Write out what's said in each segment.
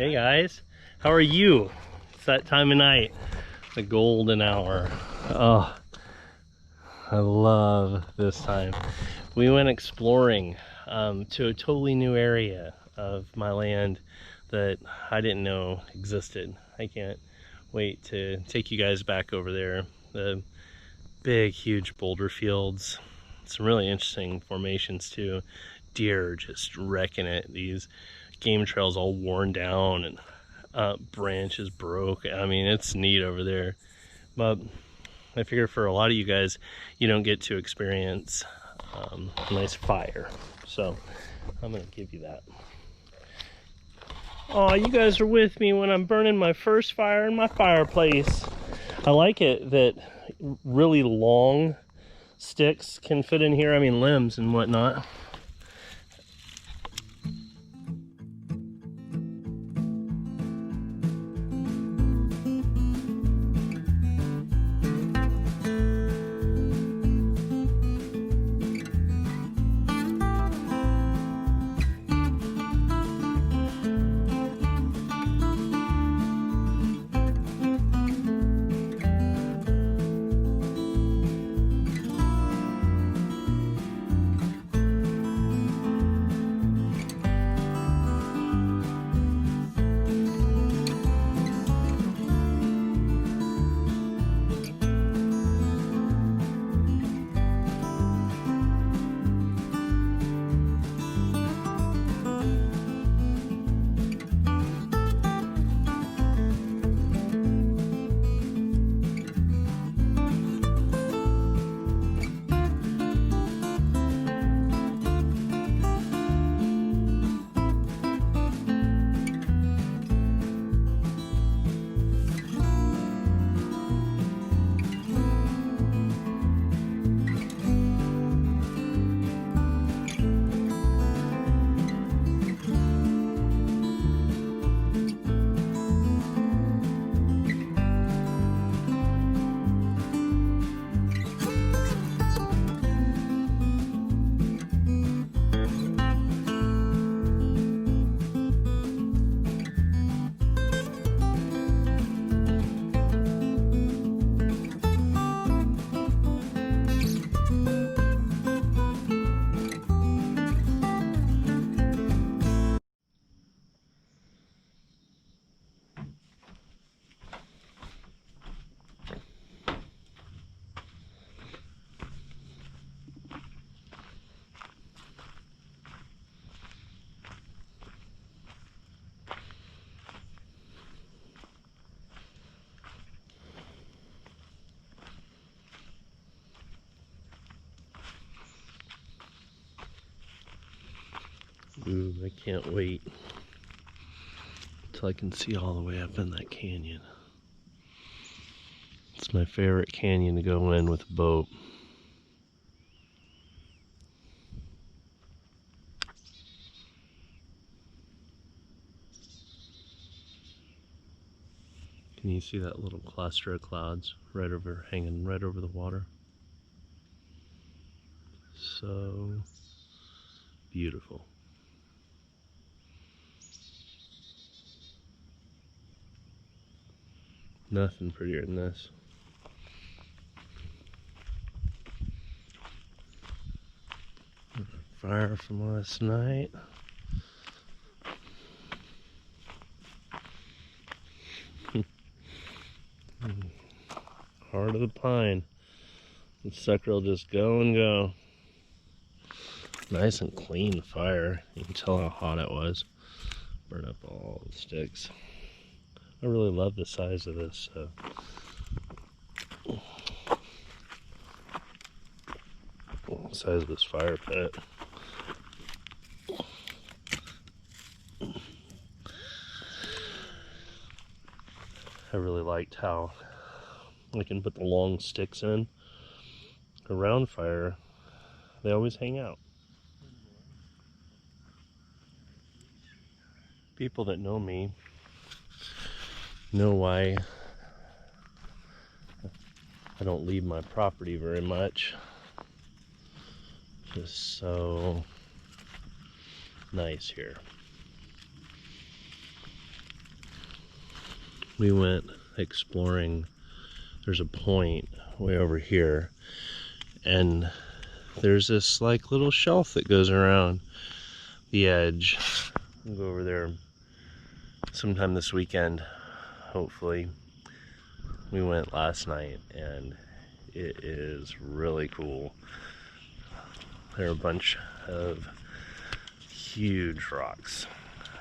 Hey guys, how are you? It's that time of night, the golden hour. Oh, I love this time. We went exploring to a totally new area of my land that I didn't know existed. I can't wait to take you guys back over there. The big, huge boulder fields, some really interesting formations too. Deer just wrecking it. These game trails all worn down and branches broke. I mean, it's neat over there. But I figure for a lot of you guys, you don't get to experience a nice fire. So I'm gonna give you that. Oh, you guys are with me when I'm burning my first fire in my fireplace. I like it that really long sticks can fit in here. I mean, limbs and whatnot. Ooh, I can't wait until I can see all the way up in that canyon. It's my favorite canyon to go in with a boat. Can you see that little cluster of clouds hanging right over the water? So beautiful. Nothing prettier than this. Fire from last night. Heart of the pine. This sucker will just go and go. Nice and clean fire. You can tell how hot it was. Burn up all the sticks. I really love the size of this. Size of this fire pit. I really liked how I can put the long sticks in. Around fire, they always hang out. People that know me know why I don't leave my property very much. Just so nice here. we went exploring. There's a point way over here, and there's this like little shelf that goes around the edge. We'll go over there sometime this weekend, hopefully. We went last night and it is really cool. There are a bunch of huge rocks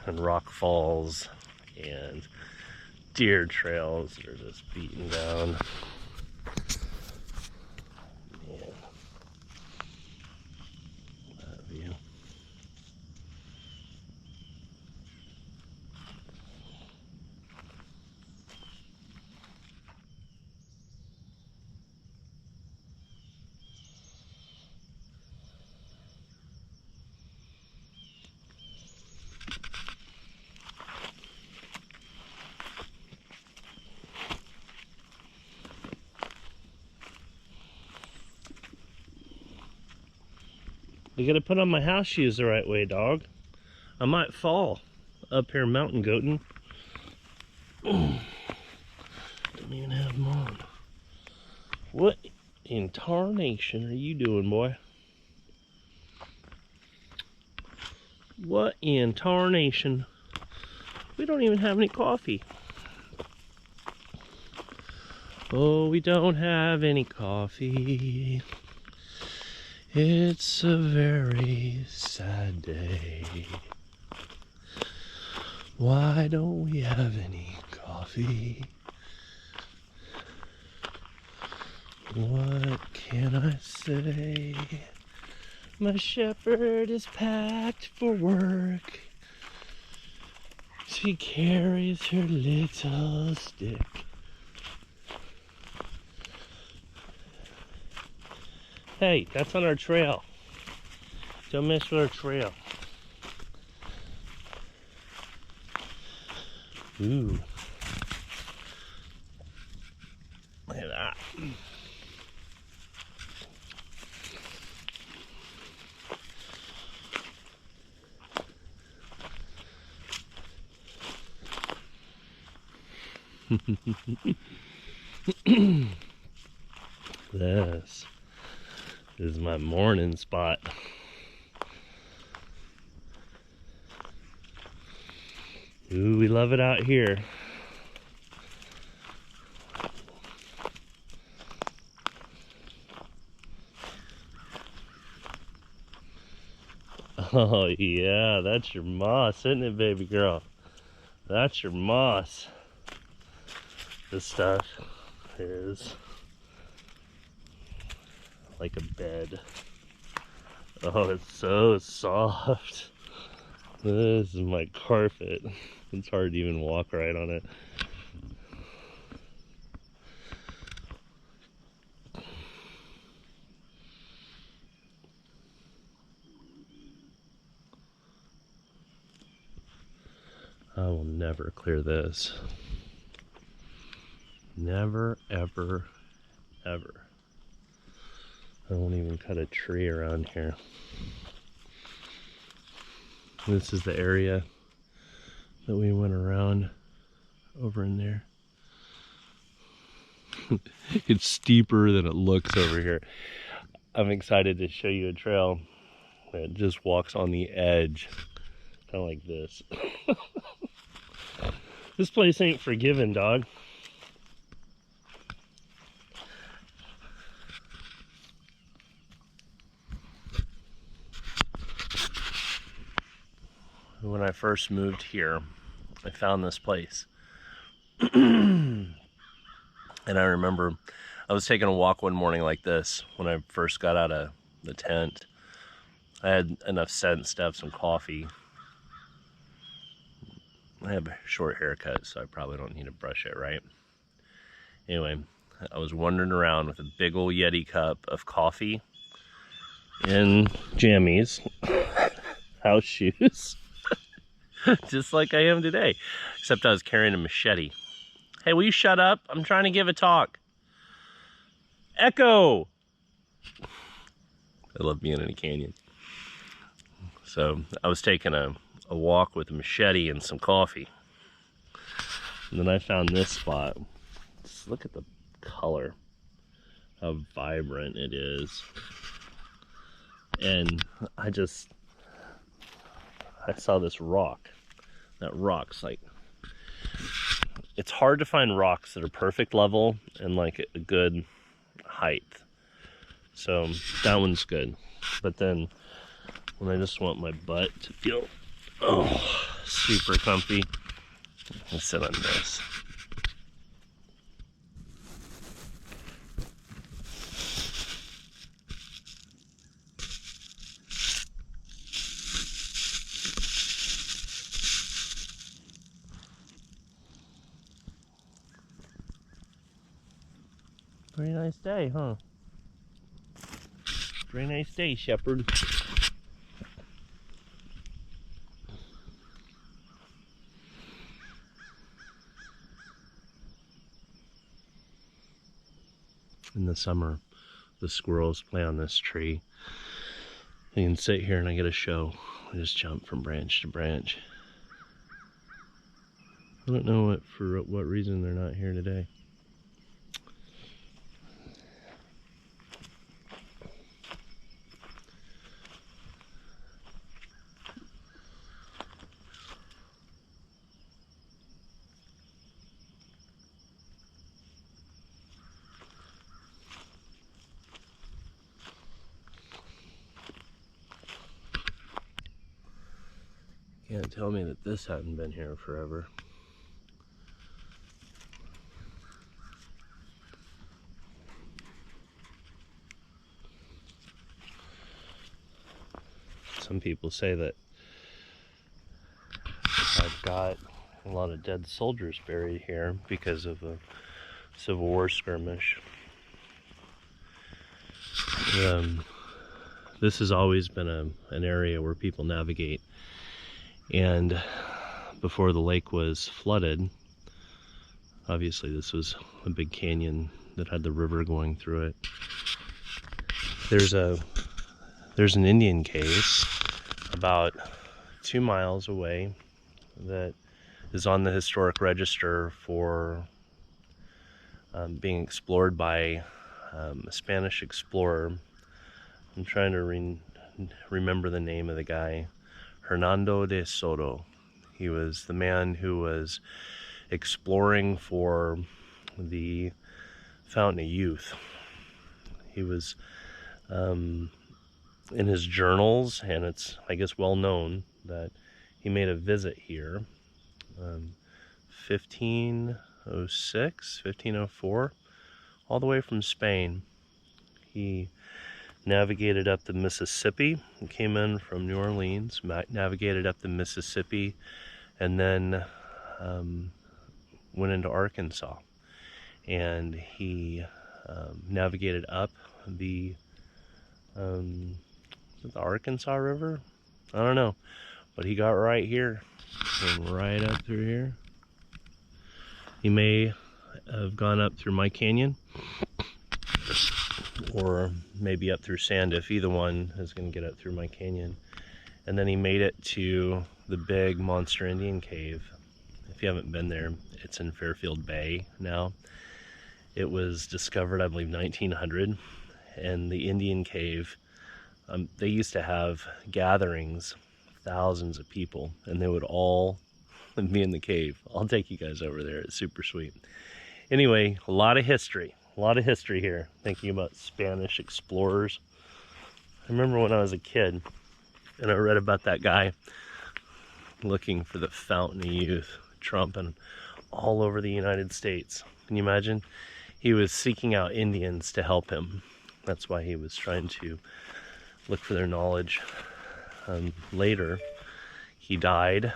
and rock falls and deer trails that are just beaten down. Man, that view. You gotta put on my house shoes the right way, dog. I might fall up here mountain goating. Don't even have them on. What in tarnation are you doing, boy? What in tarnation? We don't even have any coffee. Oh, we don't have any coffee. It's a very sad day. Why don't we have any coffee? What can I say? My shepherd is packed for work. She carries her little stick. Hey, that's on our trail. Don't mess with our trail. Ooh. Look at that. This is my morning spot. Ooh, we love it out here. Oh yeah, that's your moss, isn't it, baby girl? That's your moss. This stuff is like a bed. Oh, it's so soft. This is my carpet. It's hard to even walk right on it. I will never clear this. Never, ever, ever. I won't even cut a tree around here. This is the area that we went around over in there. It's steeper than it looks over here. I'm excited to show you a trail that just walks on the edge, kind of like this. This place ain't forgiven, dog. When I first moved here, I found this place. And I remember I was taking a walk one morning like this when I first got out of the tent. I had enough sense to have some coffee. I have a short haircut, so I probably don't need to brush it, right? Anyway, I was wandering around with a big old Yeti cup of coffee and jammies, house shoes, just like I am today, except I was carrying a machete. Hey, will you shut up? I'm trying to give a talk. Echo! I love being in a canyon. So I was taking a walk with a machete and some coffee. And then I found this spot. Just look at the color, how vibrant it is. And I saw this rock. That rock's like, it's hard to find rocks that are perfect level and like a good height. So that one's good. But then when I just want my butt to feel super comfy, I sit on this. Very nice day, huh? Very nice day, Shepherd. In the summer, the squirrels play on this tree. You can sit here and I get a show. I just jump from branch to branch. I don't know for what reason they're not here today. Can't tell me that this hadn't been here forever. Some people say that I've got a lot of dead soldiers buried here because of a Civil War skirmish. This has always been an area where people navigate. And before the lake was flooded, obviously this was a big canyon that had the river going through it. There's an Indian cave about 2 miles away that is on the historic register for being explored by a Spanish explorer. I'm trying to remember the name of the guy. Hernando de Soto. He was the man who was exploring for the Fountain of Youth. He was in his journals, and it's, I guess, well known that he made a visit here 1506, 1504, all the way from Spain. He navigated up the Mississippi, came in from New Orleans, navigated up the Mississippi, and then went into Arkansas. And he navigated up the Arkansas River? I don't know, but he got right here, and right up through here. He may have gone up through my canyon, or maybe up through Sandiff. Either one is going to get up through my canyon. And then he made it to the big Monster Indian Cave. If you haven't been there, it's in Fairfield Bay now. It was discovered, I believe, 1900. And the Indian Cave, they used to have gatherings, thousands of people, and they would all be in the cave. I'll take you guys over there. It's super sweet. Anyway, a lot of history. A lot of history here, thinking about Spanish explorers. I remember when I was a kid and I read about that guy looking for the Fountain of Youth, tromping all over the United States. Can you imagine? He was seeking out Indians to help him. That's why he was trying to look for their knowledge. Later, he died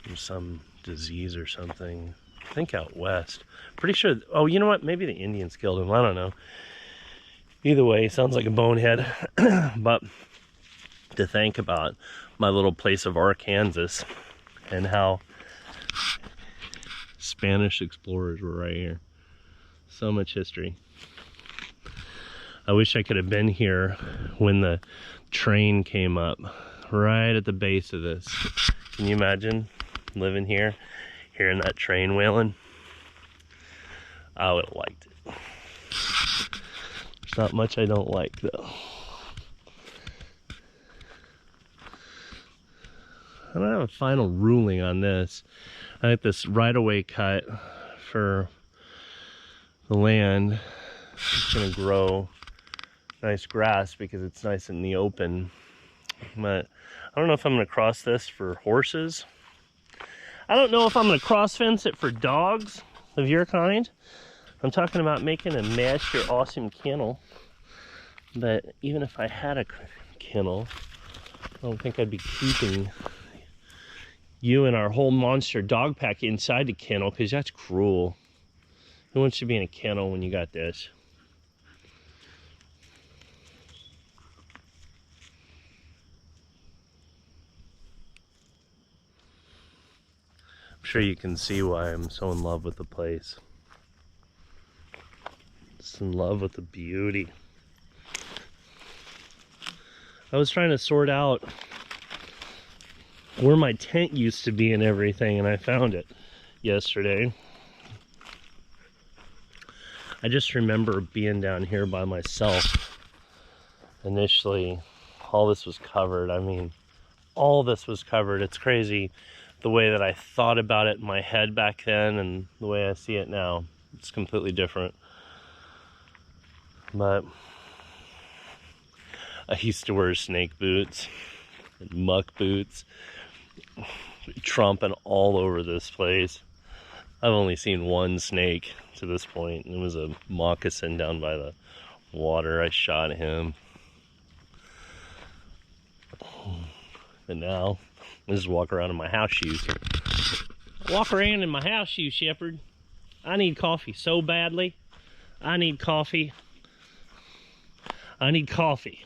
from some disease or something. I think out west. Pretty sure, oh, you know what? Maybe the Indians killed him. I don't know. Either way, sounds like a bonehead. But to think about my little place of Arkansas and how Spanish explorers were right here. So much history. I wish I could have been here when the train came up right at the base of this. Can you imagine living here? hearing that train wailing. I would have liked it. There's not much I don't like though. I don't have a final ruling on this. I think this right-of-way cut for the land is gonna grow nice grass because it's nice in the open. But I don't know if I'm gonna cross this for horses. I don't know if I'm gonna cross fence it for dogs of your kind. I'm talking about making a match your awesome kennel. But even if I had a kennel, I don't think I'd be keeping you and our whole monster dog pack inside the kennel, because that's cruel. Who wants to be in a kennel when you got this? I'm sure you can see why I'm so in love with the place. Just in love with the beauty. I was trying to sort out where my tent used to be and everything, and I found it yesterday. I just remember being down here by myself. Initially, all this was covered. I mean, all this was covered. It's crazy the way that I thought about it in my head back then and the way I see it now. It's completely different. But I used to wear snake boots and muck boots, tromping all over this place. I've only seen one snake to this point, and it was a moccasin down by the water. I shot him. But now, I just walk around in my house shoes. Walk around in my house shoes, Shepherd. I need coffee so badly. I need coffee. I need coffee.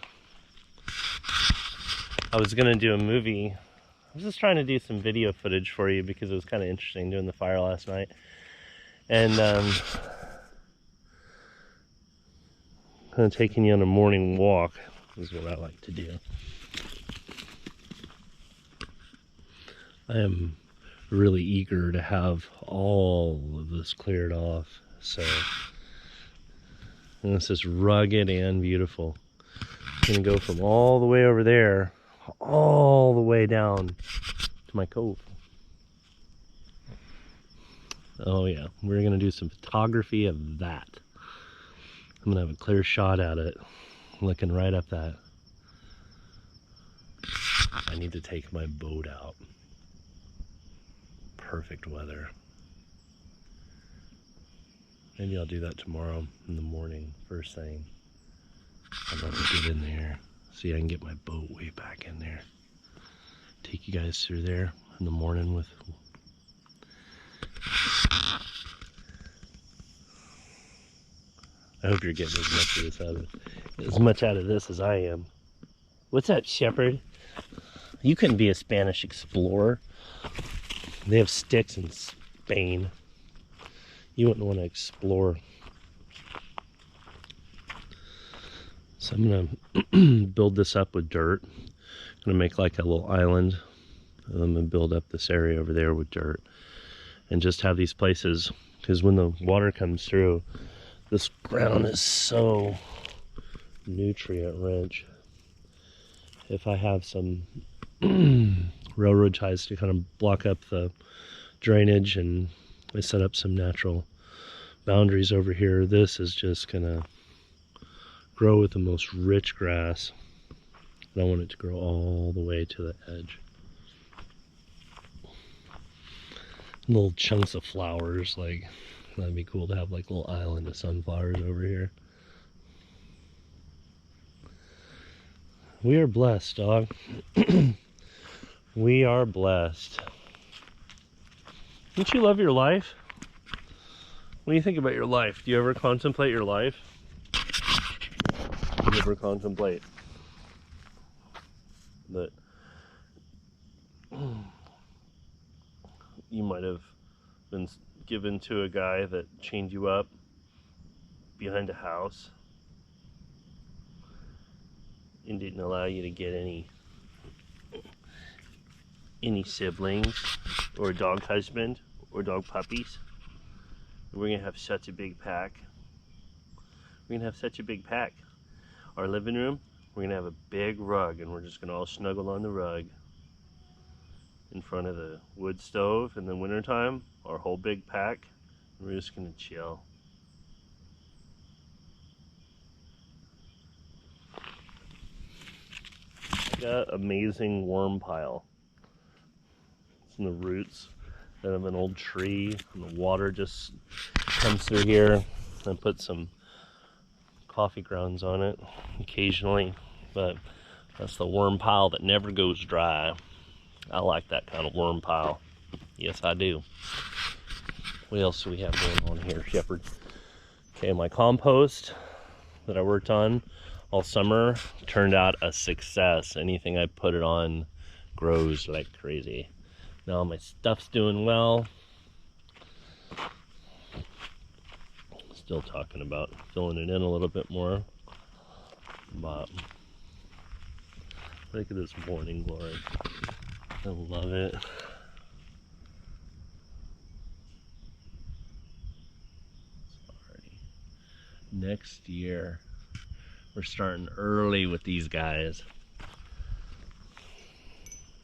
I was gonna do a movie. I was just trying to do some video footage for you because it was kind of interesting doing the fire last night. And kind of taking you on a morning walk is what I like to do. I am really eager to have all of this cleared off. So, and this is rugged and beautiful. I'm gonna go from all the way over there, all the way down to my cove. Oh yeah, we're gonna do some photography of that. I'm gonna have a clear shot at it, looking right up that. I need to take my boat out. Perfect weather. Maybe I'll do that tomorrow in the morning, first thing. I'd love to get in there, see if I can get my boat way back in there. Take you guys through there in the morning with... I hope you're getting as much out of this as I am. What's that, Shepherd? You couldn't be a Spanish explorer. They have sticks in Spain. You wouldn't want to explore. So I'm gonna build this up with dirt. I'm gonna make like a little island. I'm gonna build up this area over there with dirt and just have these places, because when the water comes through, this ground is so nutrient rich. If I have some railroad ties to kind of block up the drainage, and I set up some natural boundaries over here, this is just gonna grow with the most rich grass. And I want it to grow all the way to the edge. Little chunks of flowers, like that'd be cool to have like a little island of sunflowers over here. We are blessed, dog. We are blessed. Don't you love your life? What do you think about your life? Do you ever contemplate your life? Do you ever contemplate that you might have been given to a guy that chained you up behind a house and didn't allow you to get any siblings or a dog husband We're dog puppies. We're gonna have such a big pack. We're gonna have such a big pack. Our living room, we're gonna have a big rug, and we're just gonna all snuggle on the rug in front of the wood stove. In the wintertime, our whole big pack, and we're just gonna chill. I got amazing worm pile. It's in the roots of an old tree, and the water just comes through here. I put some coffee grounds on it occasionally, but that's the worm pile that never goes dry. I like that kind of worm pile. Yes, I do. What else do we have going on here, Shepherd? Okay, my compost that I worked on all summer turned out a success. Anything I put it on grows like crazy. Now my stuff's doing well. Still talking about filling it in a little bit more, but look at this morning glory. I love it. Sorry. Next year, we're starting early with these guys.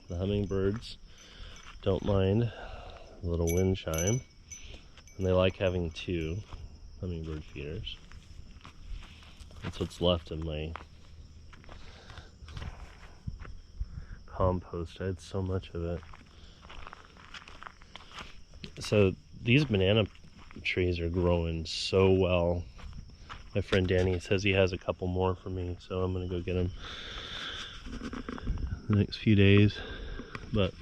The hummingbirds don't mind a little wind chime, and they like having two hummingbird feeders. That's what's left of my compost. I had so much of it. So these banana trees are growing so well. My friend Danny says he has a couple more for me, so I'm gonna go get them the next few days. But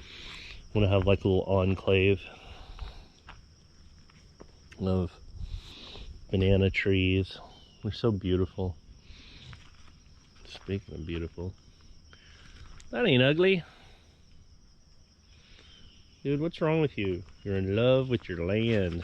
I want to have like a little enclave of banana trees. They're so beautiful. Speaking of beautiful, that ain't ugly. Dude, what's wrong with you? You're in love with your land.